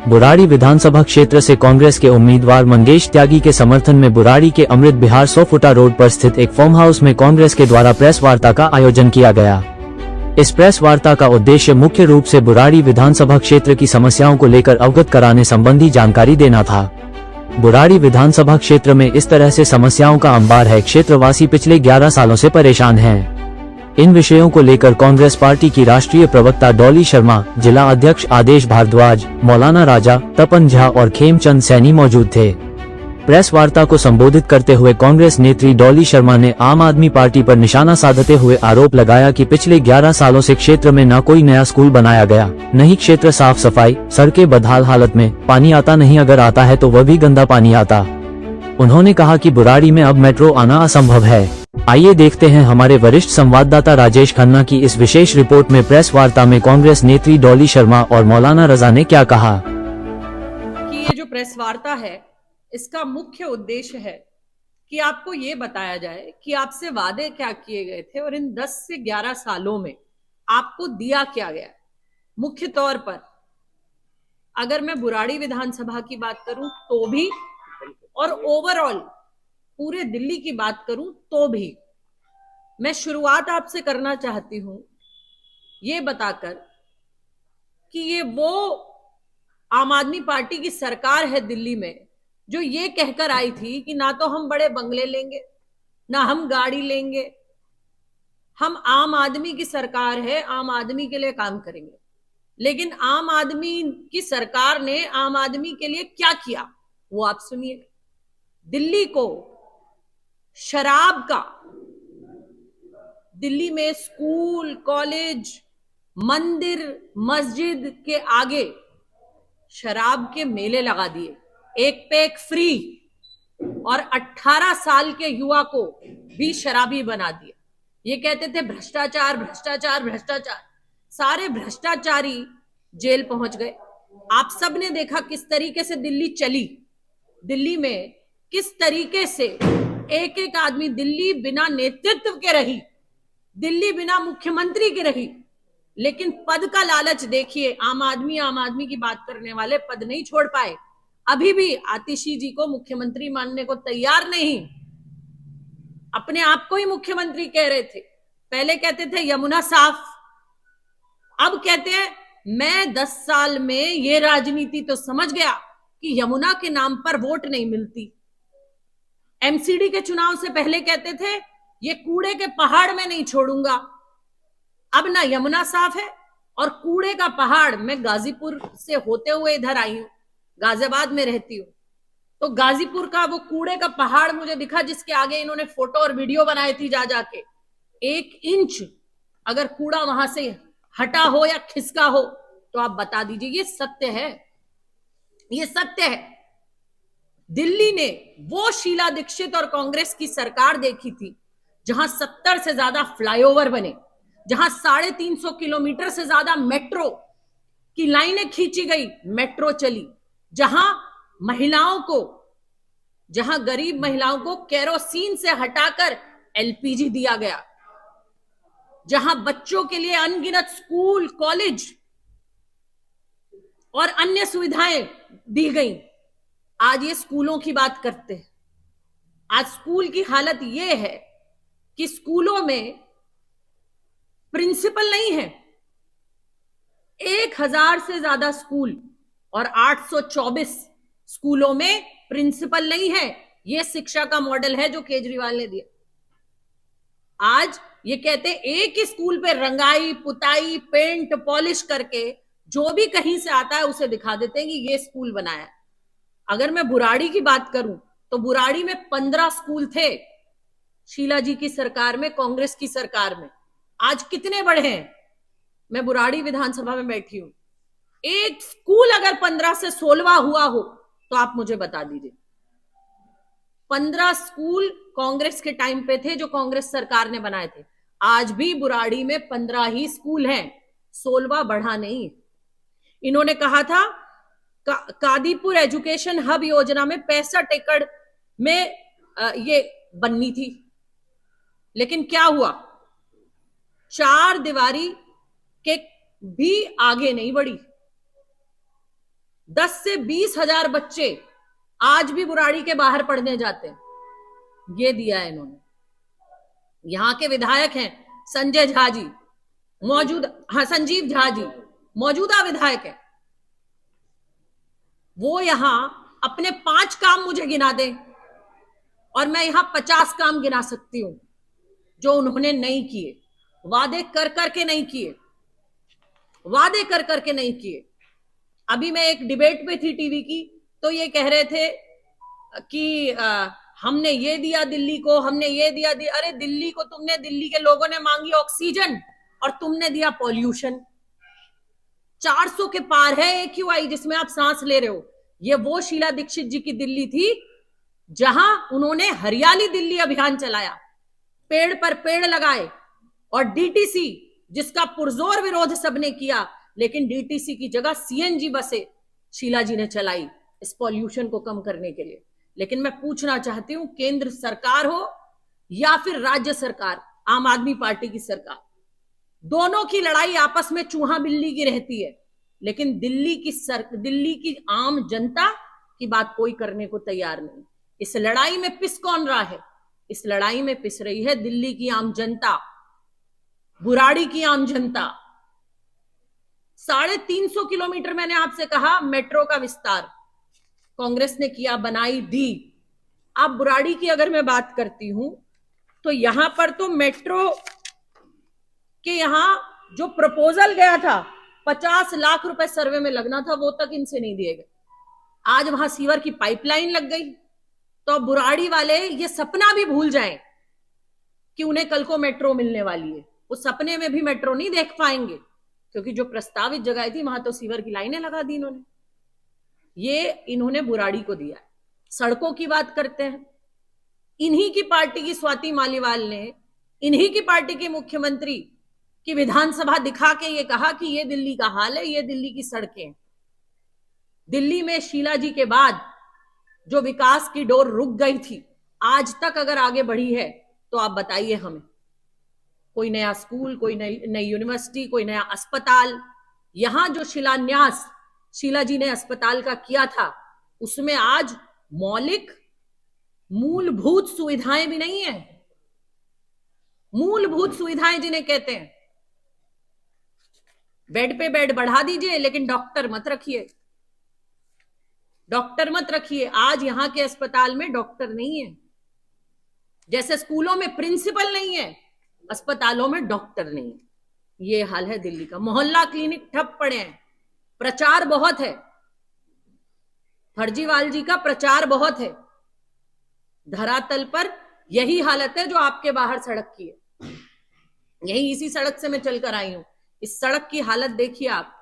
बुराड़ी विधानसभा क्षेत्र से कांग्रेस के उम्मीदवार मंगेश त्यागी के समर्थन में बुराड़ी के अमृत विहार 100 फुटा रोड पर स्थित एक फार्म हाउस में कांग्रेस के द्वारा प्रेस वार्ता का आयोजन किया गया। इस प्रेस वार्ता का उद्देश्य मुख्य रूप से बुराड़ी विधानसभा क्षेत्र की समस्याओं को लेकर अवगत कराने संबंधी जानकारी देना था। बुराड़ी विधानसभा क्षेत्र में इस तरह से समस्याओं का अंबार है। क्षेत्रवासी पिछले 11 सालों से परेशान हैं। इन विषयों को लेकर कांग्रेस पार्टी की राष्ट्रीय प्रवक्ता डॉली शर्मा, जिला अध्यक्ष आदेश भारद्वाज, मौलाना राजा, तपन झा और खेमचंद सैनी मौजूद थे। प्रेस वार्ता को संबोधित करते हुए कांग्रेस नेत्री डॉली शर्मा ने आम आदमी पार्टी पर निशाना साधते हुए आरोप लगाया कि पिछले 11 सालों से क्षेत्र में न कोई नया स्कूल बनाया गया, न ही क्षेत्र साफ सफाई, सड़कें बदहाल हालत में, पानी आता नहीं, अगर आता है तो वह भी गंदा पानी आता। उन्होंने कहा कि बुराड़ी में अब मेट्रो आना असंभव है। आइए देखते हैं हमारे वरिष्ठ संवाददाता राजेश खन्ना की इस विशेष रिपोर्ट में प्रेस वार्ता में कांग्रेस नेत्री डॉली शर्मा और मौलाना रजा ने क्या कहा। कि ये जो प्रेस वार्ता है, इसका मुख्य उद्देश्य है कि आपको ये बताया जाए कि आपसे वादे क्या किए गए थे और इन 10 से 11 सालों में आपको दिया क्या गया। मुख्य तौर पर अगर मैं बुराड़ी विधानसभा की बात करूं तो भी, और ओवरऑल पूरे दिल्ली की बात करूं तो भी, मैं शुरुआत आपसे करना चाहती हूं ये बताकर कि ये वो आम आदमी पार्टी की सरकार है दिल्ली में जो ये कहकर आई थी कि ना तो हम बड़े बंगले लेंगे, ना हम गाड़ी लेंगे, हम आम आदमी की सरकार है, आम आदमी के लिए काम करेंगे। लेकिन आम आदमी की सरकार ने आम आदमी के लिए क्या किया वो आप सुनिए। दिल्ली को शराब का, दिल्ली में स्कूल, कॉलेज, मंदिर, मस्जिद के आगे शराब के मेले लगा दिए, एक पे एक फ्री, और 18 साल के युवा को भी शराबी बना दिया। ये कहते थे भ्रष्टाचार भ्रष्टाचार भ्रष्टाचार। सारे भ्रष्टाचारी जेल पहुंच गए। आप सब ने देखा किस तरीके से दिल्ली चली। दिल्ली में किस तरीके से एक एक आदमी, दिल्ली बिना नेतृत्व के रही, दिल्ली बिना मुख्यमंत्री के रही। लेकिन पद का लालच देखिए, आम आदमी की बात करने वाले पद नहीं छोड़ पाए। अभी भी आतिशी जी को मुख्यमंत्री मानने को तैयार नहीं, अपने आप को ही मुख्यमंत्री कह रहे थे। पहले कहते थे यमुना साफ, अब कहते हैं मैं 10 साल में ये राजनीति तो समझ गया कि यमुना के नाम पर वोट नहीं मिलती। एमसीडी के चुनाव से पहले कहते थे ये कूड़े के पहाड़ में नहीं छोड़ूंगा। अब ना यमुना साफ है और कूड़े का पहाड़। मैं गाजीपुर से होते हुए इधर आई हूं, गाजियाबाद में रहती हूं, तो गाजीपुर का वो कूड़े का पहाड़ मुझे दिखा जिसके आगे इन्होंने फोटो और वीडियो बनाई थी जा जाके। 1 इंच अगर कूड़ा वहां से हटा हो या खिसका हो तो आप बता दीजिए। ये सत्य है, ये सत्य है। दिल्ली ने वो शीला दीक्षित और कांग्रेस की सरकार देखी थी जहां 70 से ज्यादा फ्लाईओवर बने, जहां 350 किलोमीटर से ज्यादा मेट्रो की लाइनें खींची गई, मेट्रो चली, जहां महिलाओं को, जहां गरीब महिलाओं को केरोसिन से हटाकर एलपीजी दिया गया, जहां बच्चों के लिए अनगिनत स्कूल, कॉलेज और अन्य सुविधाएं दी गई। आज ये स्कूलों की बात करते हैं। आज स्कूल की हालत ये है कि स्कूलों में प्रिंसिपल नहीं है। 1000 से ज्यादा स्कूल और 824 स्कूलों में प्रिंसिपल नहीं है। यह शिक्षा का मॉडल है जो केजरीवाल ने दिया। आज ये कहते एक ही स्कूल पे रंगाई, पुताई, पेंट, पॉलिश करके जो भी कहीं से आता है उसे दिखा देते हैं कि ये स्कूल बनाया। अगर मैं बुराड़ी की बात करूं तो बुराड़ी में 15 स्कूल थे शीला जी की सरकार में, कांग्रेस की सरकार में। आज कितने बढ़े हैं? मैं बुराड़ी विधानसभा में बैठी हूं। एक स्कूल अगर 15 से 16वां हुआ हो तो आप मुझे बता दीजिए। 15 स्कूल कांग्रेस के टाइम पे थे जो कांग्रेस सरकार ने बनाए थे। आज भी बुराड़ी में 15 ही स्कूल हैं, 16वां बढ़ा नहीं। इन्होंने कहा था कादीपुर एजुकेशन हब योजना में 65 एकड़ में ये बननी थी, लेकिन क्या हुआ? 4 दीवारी के भी आगे नहीं बढ़ी। 10 से 20 हजार बच्चे आज भी बुराड़ी के बाहर पढ़ने जाते हैं, ये दिया है इन्होंने। यहां के विधायक हैं संजय झा जी, संजीव झा जी मौजूदा विधायक है, वो यहां अपने 5 काम मुझे गिना दें और मैं यहां 50 काम गिना सकती हूं जो उन्होंने नहीं किए, वादे कर करके नहीं किए, वादे कर करके नहीं किए। अभी मैं एक डिबेट पे थी टीवी की, तो ये कह रहे थे कि हमने ये दिया दिल्ली को, हमने ये दिया। अरे दिल्ली को तुमने, दिल्ली के लोगों ने मांगी ऑक्सीजन और तुमने दिया पॉल्यूशन। 400 के पार है AQI जिसमें आप सांस ले रहे हो। ये वो शीला दीक्षित जी की दिल्ली थी जहां उन्होंने हरियाली दिल्ली अभियान चलाया, पेड़ पर पेड़ लगाए, और DTC जिसका पुरजोर विरोध सबने किया, लेकिन DTC की जगह CNG बसें शीला जी ने चलाई इस पॉल्यूशन को कम करने के लिए। लेकिन मैं पूछना चाहती हूं, केंद्र सरकार हो या फिर राज्य सरकार, आम आदमी पार्टी की सरकार, दोनों की लड़ाई आपस में चूहा बिल्ली की रहती है, लेकिन दिल्ली की आम जनता की बात कोई करने को तैयार नहीं। इस लड़ाई में पिस कौन रहा है? इस लड़ाई में पिस रही है दिल्ली की आम जनता, बुराड़ी की आम जनता। 350 किलोमीटर मैंने आपसे कहा मेट्रो का विस्तार कांग्रेस ने किया, बनाई, दी। अब बुराड़ी की अगर मैं बात करती हूं तो यहां पर तो मेट्रो के यहां जो प्रपोजल गया था 50 लाख रुपए सर्वे में लगना था, वो तक इनसे नहीं दिए गए। आज वहां सीवर की पाइपलाइन लग गई, तो बुराड़ी वाले ये सपना भी भूल जाएं कि उन्हें कल को मेट्रो मिलने वाली है। वो सपने में भी मेट्रो नहीं देख पाएंगे, क्योंकि जो प्रस्तावित जगह थी वहां तो सीवर की लाइनें लगा दी इन्होंने। ये इन्होंने बुराड़ी को दिया। सड़कों की बात करते हैं, इन्हीं की पार्टी की स्वाति मालीवाल ने, इन्हीं की पार्टी के मुख्यमंत्री की विधानसभा दिखा के ये कहा कि ये दिल्ली का हाल है, ये दिल्ली की सड़कें। दिल्ली में शीला जी के बाद जो विकास की डोर रुक गई थी, आज तक अगर आगे बढ़ी है तो आप बताइए हमें। कोई नया स्कूल, कोई नई यूनिवर्सिटी, कोई नया अस्पताल। यहां जो शिलान्यास शीला जी ने अस्पताल का किया था, उसमें आज मौलिक मूलभूत सुविधाएं भी नहीं है। मूलभूत सुविधाएं जिन्हें कहते हैं, बेड पे बेड बढ़ा दीजिए लेकिन डॉक्टर मत रखिए, डॉक्टर मत रखिए। आज यहां के अस्पताल में डॉक्टर नहीं है। जैसे स्कूलों में प्रिंसिपल नहीं है, अस्पतालों में डॉक्टर नहीं है। ये हाल है दिल्ली का। मोहल्ला क्लिनिक ठप पड़े हैं। प्रचार बहुत है, फर्जीवाल जी का प्रचार बहुत है, धरातल पर यही हालत है जो आपके बाहर सड़क की है। यही इसी सड़क से मैं चलकर आई हूं। इस सड़क की हालत देखिए आप,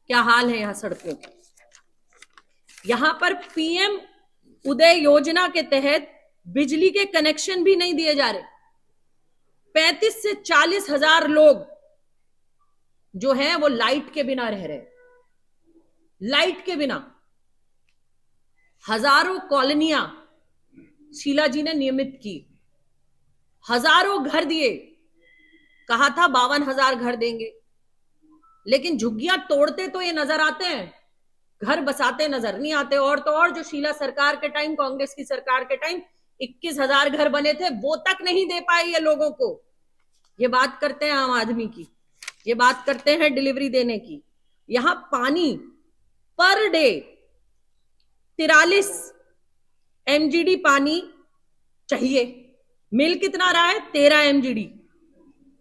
क्या हाल है यहां सड़कों का। यहां पर PM उदय योजना के तहत बिजली के कनेक्शन भी नहीं दिए जा रहे। 35 से 40 हजार लोग जो हैं वो लाइट के बिना रह रहे, लाइट के बिना। हजारों कॉलोनियां शीला जी ने नियमित की, हजारों घर दिए, कहा था 52,000 घर देंगे, लेकिन झुग्गियां तोड़ते तो ये नजर आते हैं, घर बसाते नजर नहीं आते। और तो और जो शीला सरकार के टाइम, कांग्रेस की सरकार के टाइम 21,000 घर बने थे, वो तक नहीं दे पाए ये लोगों को। ये बात करते हैं आम आदमी की, ये बात करते हैं डिलीवरी देने की। यहां पानी पर डे 43 MGD पानी चाहिए। मिल कितना रहा है? 13 MGD,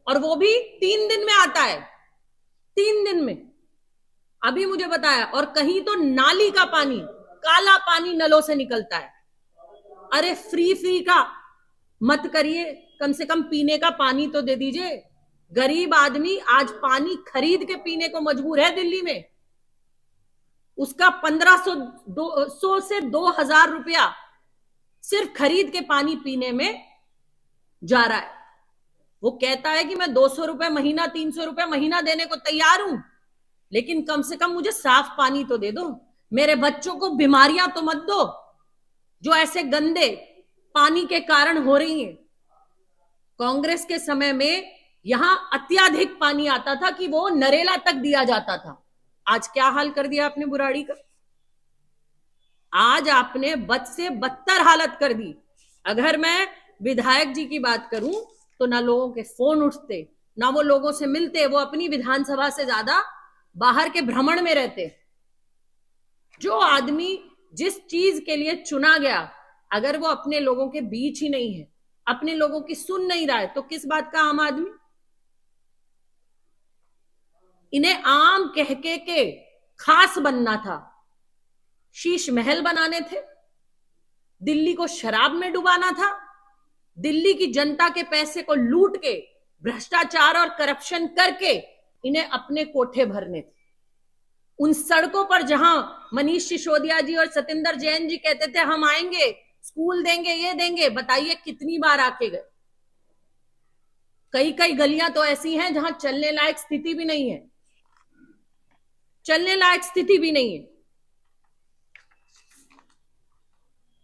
और वो भी 3 दिन में आता है, 3 दिन में। अभी मुझे बताया, और कहीं तो नाली का पानी, काला पानी नलों से निकलता है। अरे फ्री का मत करिए, कम से कम पीने का पानी तो दे दीजिए। गरीब आदमी आज पानी खरीद के पीने को मजबूर है दिल्ली में। उसका 1500 से 2000 रुपया सिर्फ खरीद के पानी पीने में जा रहा है। वो कहता है कि मैं 200 रुपए महीना, 300 रुपए महीना देने को तैयार हूं, लेकिन कम से कम मुझे साफ पानी तो दे दो। मेरे बच्चों को बीमारियां तो मत दो जो ऐसे गंदे पानी के कारण हो रही हैं। कांग्रेस के समय में यहां अत्यधिक पानी आता था कि वो नरेला तक दिया जाता था। आज क्या हाल कर दिया आपने बुराड़ी का। आज आपने बद से बदतर हालत कर दी। अगर मैं विधायक जी की बात करूं तो ना लोगों के फोन उठते, ना वो लोगों से मिलते, वो अपनी विधानसभा से ज्यादा बाहर के भ्रमण में रहते। जो आदमी जिस चीज के लिए चुना गया, अगर वो अपने लोगों के बीच ही नहीं है, अपने लोगों की सुन नहीं रहा है, तो किस बात का आम आदमी? इन्हें आम कह के खास बनना था, शीश महल बनाने थे, दिल्ली को शराब में डुबाना था, दिल्ली की जनता के पैसे को लूट के भ्रष्टाचार और करप्शन करके इन्हें अपने कोठे भरने थे। उन सड़कों पर जहां मनीष सिसोदिया जी और सतिंदर जैन जी कहते थे हम आएंगे, स्कूल देंगे, ये देंगे, बताइए कितनी बार आके गए? कई कई गलियां तो ऐसी हैं जहां चलने लायक स्थिति भी नहीं है, चलने लायक स्थिति भी नहीं है।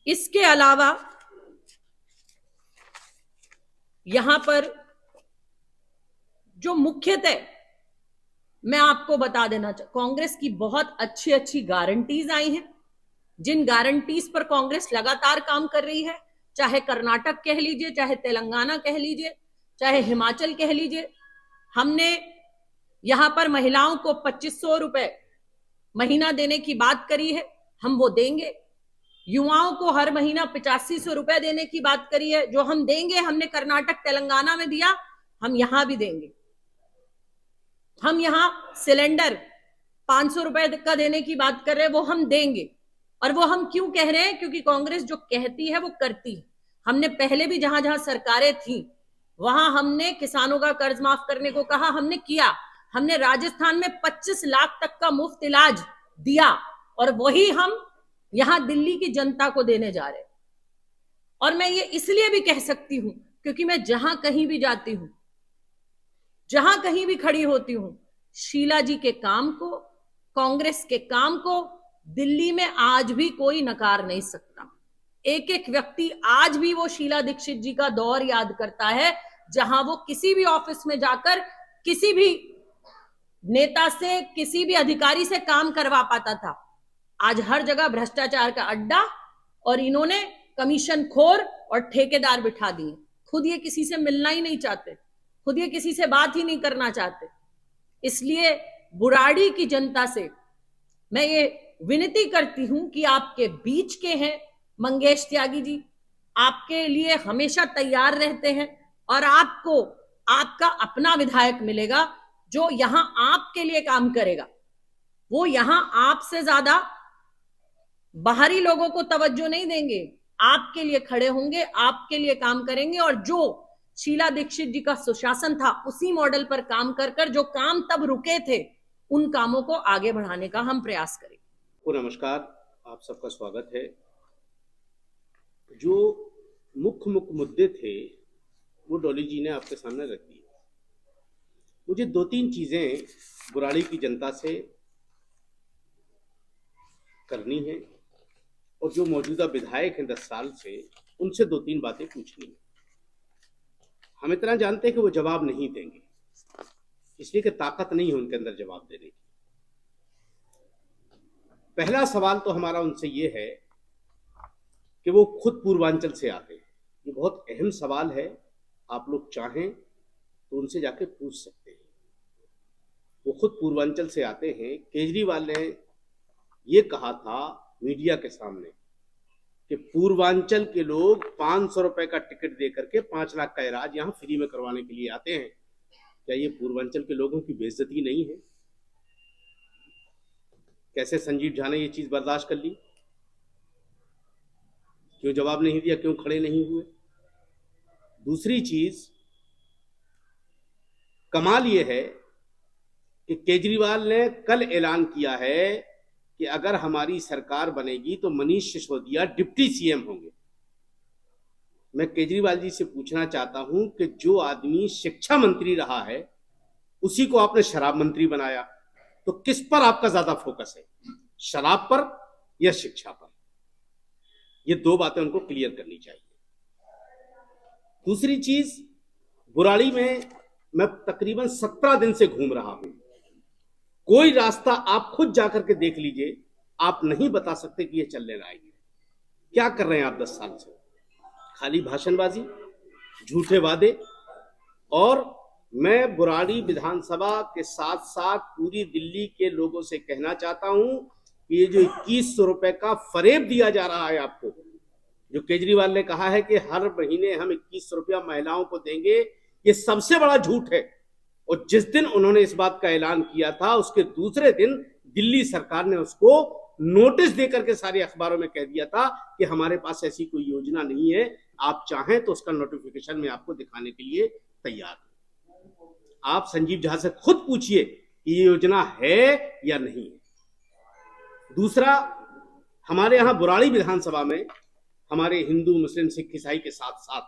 इसके अलावा यहां पर जो मुख्यतः मैं आपको बता देना कांग्रेस की बहुत अच्छी अच्छी गारंटीज आई हैं, जिन गारंटीज पर कांग्रेस लगातार काम कर रही है, चाहे कर्नाटक कह लीजिए, चाहे तेलंगाना कह लीजिए, चाहे हिमाचल कह लीजिए। हमने यहां पर महिलाओं को 2500 रुपए महीना देने की बात करी है, हम वो देंगे। युवाओं को हर महीना 8500 रुपए देने की बात करी है, जो हम देंगे। हमने कर्नाटक तेलंगाना में दिया, हम यहां भी देंगे। हम यहां सिलेंडर 500 रुपए का देने की बात कर रहे हैं, वो हम देंगे। और वो हम क्यों कह रहे हैं? क्योंकि कांग्रेस जो कहती है वो करती है। हमने पहले भी जहां जहां सरकारें थी वहां हमने किसानों का कर्ज माफ करने को कहा, हमने किया। हमने राजस्थान में 25 लाख तक का मुफ्त इलाज दिया, और वही हम यहां दिल्ली की जनता को देने जा रहे हैं। और मैं ये इसलिए भी कह सकती हूं क्योंकि मैं जहां कहीं भी जाती हूं, जहां कहीं भी खड़ी होती हूं, शीला जी के काम को, कांग्रेस के काम को दिल्ली में आज भी कोई नकार नहीं सकता। एक एक व्यक्ति आज भी वो शीला दीक्षित जी का दौर याद करता है, जहां वो किसी भी ऑफिस में जाकर किसी भी नेता से, किसी भी अधिकारी से काम करवा पाता था। आज हर जगह भ्रष्टाचार का अड्डा, और इन्होंने कमीशन खोर और ठेकेदार बिठा दिए। खुद ये किसी से मिलना ही नहीं चाहते, खुद ये किसी से बात ही नहीं करना चाहते। इसलिए बुराड़ी की जनता से मैं ये विनती करती हूं कि आपके बीच के हैं मंगेश त्यागी जी, आपके लिए हमेशा तैयार रहते हैं, और आपको आपका अपना विधायक मिलेगा जो यहां आपके लिए काम करेगा। वो यहां आपसे ज्यादा बाहरी लोगों को तवज्जो नहीं देंगे, आपके लिए खड़े होंगे, आपके लिए काम करेंगे। और जो शीला दीक्षित जी का सुशासन था, उसी मॉडल पर काम कर कर जो काम तब रुके थे, उन कामों को आगे बढ़ाने का हम प्रयास करेंगे। नमस्कार, आप सबका स्वागत है। जो मुख्य मुद्दे थे वो डॉली जी ने आपके सामने रख दिए। मुझे 2-3 चीजें बुराड़ी की जनता से करनी है, और जो मौजूदा विधायक हैं 10 साल से, उनसे 2-3 बातें पूछनी है। हम इतना जानते हैं कि वो जवाब नहीं देंगे, इसलिए कि ताकत नहीं है उनके अंदर जवाब देने की। पहला सवाल तो हमारा उनसे ये है कि वो खुद पूर्वांचल से आते हैं। ये बहुत अहम सवाल है, आप लोग चाहें तो उनसे जाके पूछ सकते हैं। वो खुद पूर्वांचल से आते हैं। केजरीवाल ने ये कहा था मीडिया के सामने कि पूर्वांचल के लोग 500 रुपए का टिकट दे करके 5 लाख का इलाज यहाँ फ्री में करवाने के लिए आते हैं। क्या ये पूर्वांचल के लोगों की बेइज्जती नहीं है? कैसे संजीव झा ने ये चीज बर्दाश्त कर ली? क्यों जवाब नहीं दिया? क्यों खड़े नहीं हुए? दूसरी चीज, कमाल ये है कि केजरीवाल ने कल ऐलान किया है कि अगर हमारी सरकार बनेगी तो मनीष सिसोदिया डिप्टी सीएम होंगे। मैं केजरीवाल जी से पूछना चाहता हूं कि जो आदमी शिक्षा मंत्री रहा है उसी को आपने शराब मंत्री बनाया, तो किस पर आपका ज्यादा फोकस है, शराब पर या शिक्षा पर? ये 2 बातें उनको क्लियर करनी चाहिए। दूसरी चीज, बुराड़ी में मैं तकरीबन 17 दिन से घूम रहा हूं। कोई रास्ता आप खुद जाकर के देख लीजिए, आप नहीं बता सकते कि ये चलने लायक है। क्या कर रहे हैं आप 10 साल से? खाली भाषणबाजी, झूठे वादे। और मैं बुराड़ी विधानसभा के साथ साथ पूरी दिल्ली के लोगों से कहना चाहता हूं कि ये जो 2100 रुपए का फरेब दिया जा रहा है आपको, जो केजरीवाल ने कहा है कि हर महीने हम 2100 रुपया महिलाओं को देंगे, ये सबसे बड़ा झूठ है। और जिस दिन उन्होंने इस बात का ऐलान किया था, उसके दूसरे दिन दिल्ली सरकार ने उसको नोटिस देकर के सारे अखबारों में कह दिया था कि हमारे पास ऐसी कोई योजना नहीं है, आप चाहें तो उसका नोटिफिकेशन में आपको दिखाने के लिए तैयार हूं। आप संजीव झा से खुद पूछिए कि ये योजना है या नहीं है। दूसरा, हमारे यहां बुराड़ी विधानसभा में हमारे हिंदू, मुस्लिम, सिख, ईसाई के साथ साथ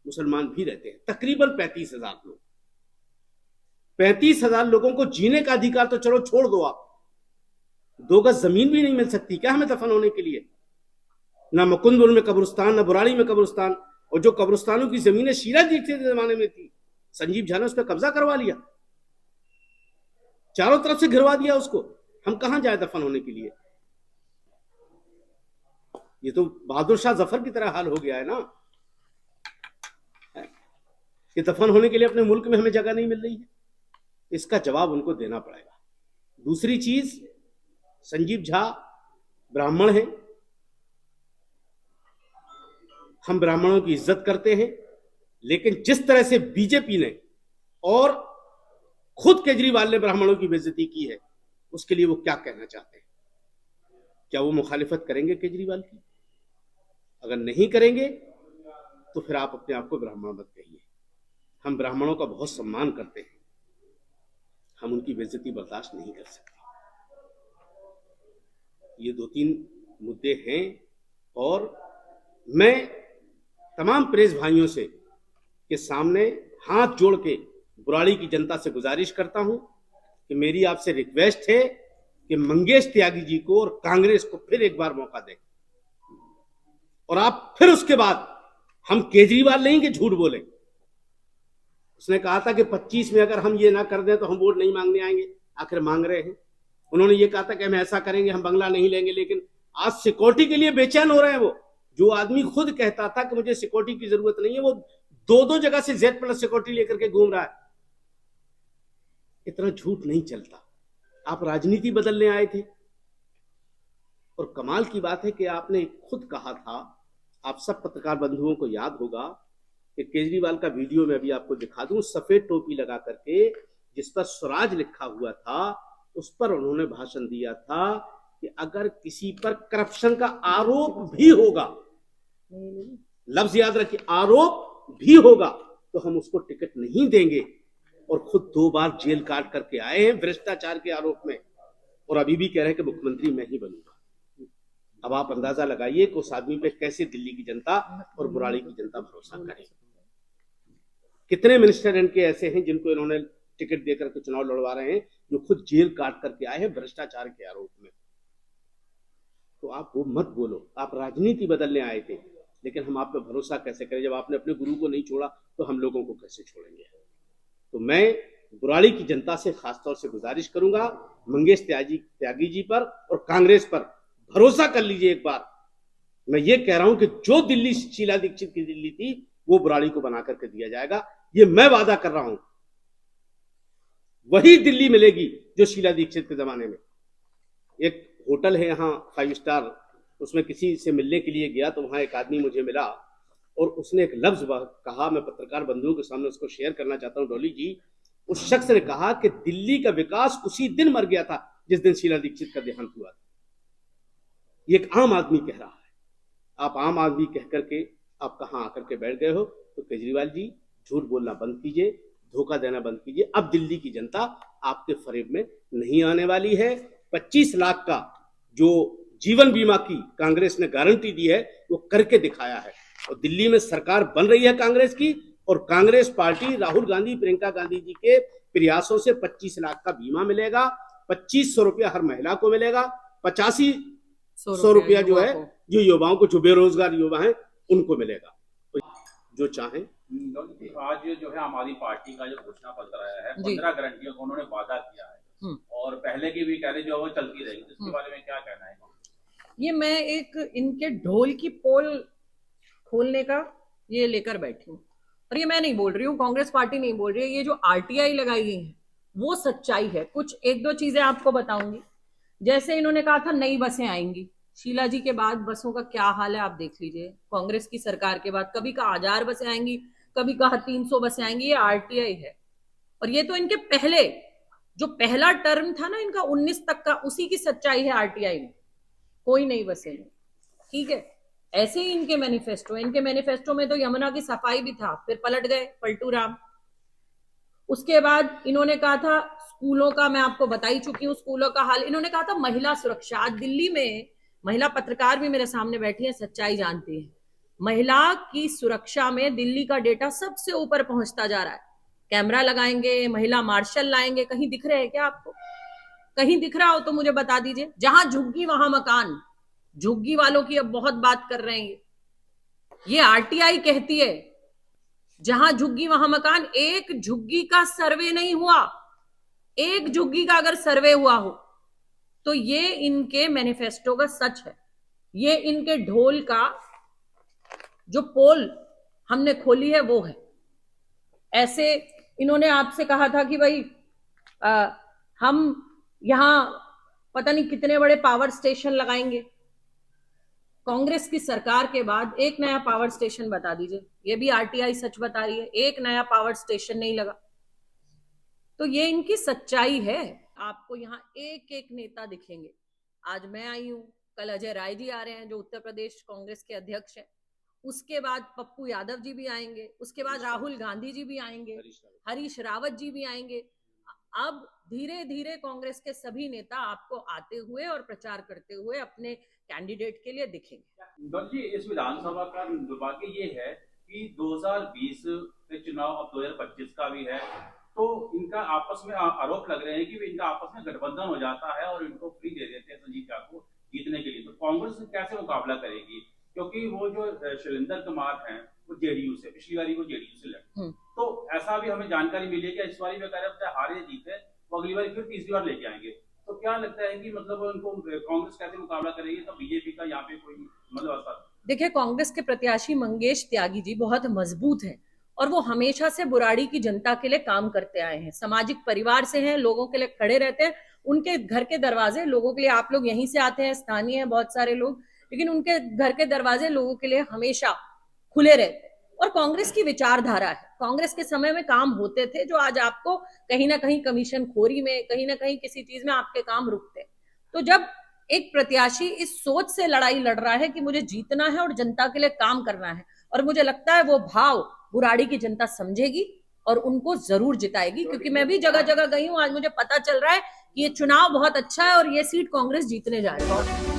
मुसलमान भी रहते हैं, तकरीबन 35,000 लोग। 35,000 लोगों को जीने का अधिकार तो चलो छोड़ दो, आप 2 गज जमीन भी नहीं मिल सकती क्या हमें दफन होने के लिए? ना मुकुंदपुर में कब्रिस्तान, ना बुराड़ी में कब्रिस्तान। और जो कब्रिस्तानों की जमीनें शीला दीक्षित के जमाने में थी, संजीव झा ने उस पर कब्जा करवा लिया, चारों तरफ से घिरवा दिया उसको। हम कहां जाए दफन होने के लिए? ये तो बहादुर शाह जफर की तरह हाल हो गया है ना, कि दफन होने के लिए अपने मुल्क में हमें जगह नहीं मिल रही है। इसका जवाब उनको देना पड़ेगा। दूसरी चीज, संजीव झा ब्राह्मण हैं, हम ब्राह्मणों की इज्जत करते हैं, लेकिन जिस तरह से बीजेपी ने और खुद केजरीवाल ने ब्राह्मणों की बेइज्जती की है, उसके लिए वो क्या कहना चाहते हैं? क्या वो मुखालिफत करेंगे केजरीवाल की? अगर नहीं करेंगे तो फिर आप अपने आप को ब्राह्मण मत कहिए। हम ब्राह्मणों का बहुत सम्मान करते हैं, हम उनकी बेइज्जती बर्दाश्त नहीं कर सकते। ये 2-3 मुद्दे हैं और मैं तमाम प्रेस भाइयों से के सामने हाथ जोड़ के बुराड़ी की जनता से गुजारिश करता हूं कि मेरी आपसे रिक्वेस्ट है कि मंगेश त्यागी जी को और कांग्रेस को फिर एक बार मौका दें, और आप फिर उसके बाद, हम केजरीवाल नहीं कि झूठ बोले। उसने कहा था कि 25 में अगर हम ये ना कर दें तो हम वोट नहीं मांगने आएंगे, आखिर मांग रहे हैं। उन्होंने ये कहा था कि हम ऐसा करेंगे, हम बंगला नहीं लेंगे, लेकिन आज सिक्योरिटी के लिए बेचैन हो रहे हैं। वो जो आदमी खुद कहता था कि मुझे सिक्योरिटी की जरूरत नहीं है, वो 2-2 जगह से Z+ सिक्योरिटी लेकर के घूम रहा है। इतना झूठ नहीं चलता। आप राजनीति बदलने आए थे, और कमाल की बात है कि आपने खुद कहा था, आप सब पत्रकार बंधुओं को याद होगा कि केजरीवाल का वीडियो में अभी आपको दिखा दूं, सफेद टोपी लगा करके जिस पर स्वराज लिखा हुआ था, उस पर उन्होंने भाषण दिया था कि अगर किसी पर करप्शन का आरोप भी होगा, लफ्ज याद रखिए, आरोप भी होगा, तो हम उसको टिकट नहीं देंगे। और खुद 2 बार जेल काट करके आए हैं भ्रष्टाचार के आरोप में, और अभी भी कह रहे हैं कि मुख्यमंत्री मैं ही बनूंगा। अब आप अंदाजा लगाइए कि उस आदमी पे कैसे दिल्ली की जनता और बुराड़ी की जनता भरोसा करे। कितने मिनिस्टर इनके ऐसे हैं जिनको इन्होंने टिकट देकर के चुनाव लड़वा रहे हैं, जो खुद जेल काट करके आए हैं भ्रष्टाचार के आरोप में। तो आप वो मत बोलो, आप राजनीति बदलने आए थे, लेकिन हम आप पे भरोसा कैसे करें? जब आपने अपने गुरु को नहीं छोड़ा तो हम लोगों को कैसे छोड़ेंगे? तो मैं बुराड़ी की जनता से खासतौर से गुजारिश करूंगा, मंगेश त्यागी जी पर और कांग्रेस पर भरोसा कर लीजिए एक बार। मैं ये कह रहा हूं कि जो दिल्ली शीला दीक्षित की दिल्ली थी, वो बुराड़ी को बना करके दिया जाएगा, ये मैं वादा कर रहा हूं। वही दिल्ली मिलेगी जो शीला दीक्षित के जमाने में। एक होटल है यहाँ 5 स्टार, उसमें किसी से मिलने के लिए गया तो वहां एक आदमी मुझे मिला, और उसने एक लफ्ज कहा, मैं पत्रकार बंधुओं के सामने उसको शेयर करना चाहता हूं, डॉली जी। उस शख्स ने कहा कि दिल्ली का विकास उसी दिन मर गया था जिस दिन शीला दीक्षित का देहांत हुआ था। ये एक आम आदमी कह रहा है। आप आम आदमी कह करके आप कहां आकर के बैठ गए हो? तो केजरीवाल जी, झूठ बोलना बंद कीजिए, धोखा देना बंद कीजिए। अब दिल्ली की जनता आपके फरेब में नहीं आने वाली है। 25 लाख का जो जीवन बीमा की कांग्रेस ने गारंटी दी है, वो करके दिखाया है। और दिल्ली में सरकार बन रही है कांग्रेस की, और कांग्रेस पार्टी राहुल गांधी, प्रियंका गांधी जी के प्रयासों से 25 लाख का बीमा मिलेगा, 2500 रुपया हर महिला को मिलेगा, 8500 रुपया जो है जो युवाओं को, जो बेरोजगार युवा हैं उनको मिलेगा। तो जो चाहें। आज जो है आम आदमी पार्टी का जो घोषणा पत्र आया है, 15 गारंटियों का उन्होंने वादा किया है, और पहले की भी कह रहे जो वो चलती रहेगी, इसके बारे में क्या कहना है? ये मैं एक इनके ढोल की पोल खोलने का ये लेकर बैठी हूँ, और ये मैं नहीं बोल रही हूँ, कांग्रेस पार्टी नहीं बोल रही है, ये जो आरटीआई लगाई गई है वो सच्चाई है। कुछ एक दो चीजें आपको बताऊंगी। जैसे इन्होंने कहा था नई बसें आएंगी, शीला जी के बाद बसों का क्या हाल है आप देख लीजिए। कांग्रेस की सरकार के बाद कभी कहा 1000 बसें आएंगी, कभी कहा 300 बसें आएंगी। ये आरटीआई है, और ये तो इनके पहले जो पहला टर्म था ना इनका 19 तक का, उसी की सच्चाई है आरटीआई में। कोई नई बसें नहीं, ठीक है। ऐसे ही इनके मैनिफेस्टो में तो यमुना की सफाई भी था, फिर पलट गए पलटू राम। उसके बाद इन्होंने कहा था स्कूलों का, मैं आपको बता ही चुकी हूँ स्कूलों का हाल। इन्होंने कहा था महिला सुरक्षा। आज दिल्ली में महिला पत्रकार भी मेरे सामने बैठी है, सच्चाई जानती है। महिला की सुरक्षा में दिल्ली का डेटा सबसे ऊपर पहुंचता जा रहा है। कैमरा लगाएंगे, महिला मार्शल लाएंगे, कहीं दिख रहे हैं क्या आपको? कहीं दिख रहा हो तो मुझे बता दीजिए। जहां झुग्गी वहां मकान, झुग्गी वालों की अब बहुत बात कर रहे हैं। ये आरटीआई कहती है जहां झुग्गी वहां मकान। एक झुग्गी का सर्वे नहीं हुआ, एक झुग्गी का अगर सर्वे हुआ हो तो ये इनके मैनिफेस्टो का सच है। ये इनके ढोल का जो पोल हमने खोली है वो है। ऐसे इन्होंने आपसे कहा था कि भाई हम यहां पता नहीं कितने बड़े पावर स्टेशन लगाएंगे। कांग्रेस की सरकार के बाद एक नया पावर स्टेशन बता दीजिए। ये भी आरटीआई सच बता रही है, एक नया पावर स्टेशन नहीं लगा। तो ये इनकी सच्चाई है। आपको यहाँ एक एक नेता दिखेंगे। आज मैं आई हूं, कल अजय राय जी आ रहे हैं जो उत्तर प्रदेश कांग्रेस के अध्यक्ष हैं। उसके बाद पप्पू यादव जी भी आएंगे, उसके बाद राहुल गांधी जी भी आएंगे, हरीश रावत जी भी आएंगे। अब धीरे धीरे कांग्रेस के सभी नेता आपको आते हुए और प्रचार करते हुए अपने कैंडिडेट के लिए दिखेंगे। गौर जी, इस विधानसभा का दुर्भाग्य ये है कि 2020 के चुनाव अब 2025 का भी है, तो इनका आपस में आरोप लग रहे हैं कि इनका आपस में गठबंधन हो जाता है और इनको फ्री दे देते हैं संजीव झा को जीतने के लिए। तो कांग्रेस कैसे मुकाबला करेगी? क्योंकि वो जो शैलेंद्र कुमार हैं वो जेडीयू से, पिछली बार वो जेडीयू से लड़े। तो ऐसा भी हमें जानकारी मिली है कि इस बार चाहे हारे जीते वो अगली बार फिर तीसरी बार लेके आएंगे। तो क्या लगता है कि मतलब उनको कांग्रेस कैसे मुकाबला करेगी? तो बीजेपी का यहाँ पे कोई मतलब असर? देखिए, कांग्रेस के प्रत्याशी मंगेश त्यागी जी बहुत मजबूत हैं और वो हमेशा से बुराड़ी की जनता के लिए काम करते आए हैं। सामाजिक परिवार से हैं, लोगों के लिए खड़े रहते हैं। उनके घर के दरवाजे लोगों के लिए, आप लोग यहीं से आते हैं, स्थानीय हैं बहुत सारे लोग, लेकिन उनके घर के दरवाजे लोगों के लिए हमेशा खुले रहते हैं। और कांग्रेस की विचारधारा है, कांग्रेस के समय में काम होते थे जो आज आपको कहीं ना कहीं कमीशन खोरी में, कहीं ना कहीं किसी चीज में आपके काम रुकते। तो जब एक प्रत्याशी इस सोच से लड़ाई लड़ रहा है कि मुझे जीतना है और जनता के लिए काम करना है, और मुझे लगता है वो भाव बुराड़ी की जनता समझेगी और उनको जरूर जिताएगी। क्योंकि मैं भी जगह जगह गई हूं, आज मुझे पता चल रहा है कि ये चुनाव बहुत अच्छा है और ये सीट कांग्रेस जीतने जा रही है।